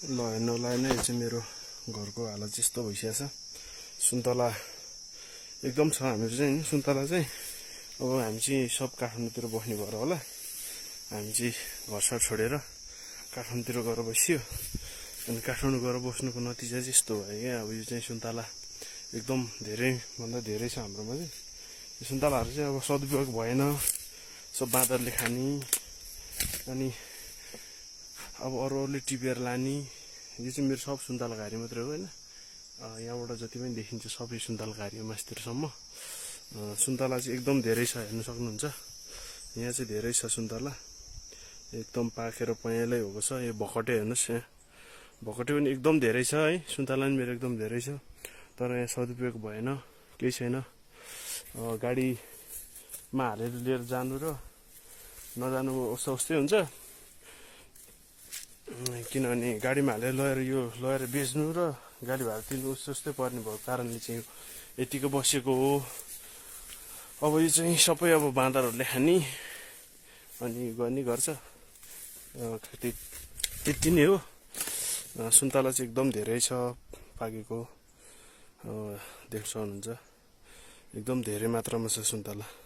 ल हेर्नुलाई नै चाहिँ मेरो घरको हालत चाहिँ यस्तो भइसकेको छ। सुन्तला एकदम छ हामीहरू चाहिँ हैन। सुन्तला चाहिँ अब हामी चाहिँ सब काठमाडौँतिर बस्ने भएर होला, हामी चाहिँ घरसर छोडेर काठमाडौँतिर गएर बसियो। अनि काठमाडौँ गएर बस्नुको नतिजा चाहिँ यस्तो भयो क्या। अब यो चाहिँ सुन्तला एकदम धेरै भन्दा धेरै छ हाम्रोमा चाहिँ। यो सुन्तलाहरू चाहिँ अब सदुपयोग भएन, सब बाँदरले खाने, अनि अब अरूले टिपेर लाने। यो चाहिँ मेरो सब सुन्तलाघारी मात्रै हो होइन। यहाँबाट जति पनि देखिन्छ सबै सुन्तलाघारी हो मास्तिरसम्म। सुन्तला चाहिँ एकदम धेरै छ, हेर्नु सक्नुहुन्छ। यहाँ चाहिँ धेरै छ सुन्तला, एकदम पाकेर पहेँलै भएको छ। यो भकटे हेर्नुहोस्, यहाँ भकटे पनि एकदम धेरै छ है। सुन्तला पनि मेरो एकदम धेरै छ, तर यहाँ सदुपयोग भएन, केही छैन। गाडीमा हालेर लिएर जानु र नजानु उस्तै हुन्छ। किनभने गाडीमा हालेर लगेर बेच्नु र गाडी भाडा तिर्नु उस्तै पर्ने भएको कारणले चाहिँ यतिको बसेको हो। अब यो चाहिँ सबै अब बाँदरहरूले खाने अनि गर्ने गर्छ। त्यति नै हो। सुन्तला चाहिँ एकदम धेरै छ पाकेको, देख्न सक्नुहुन्छ। एकदम धेरै मात्रामा छ सुन्तला।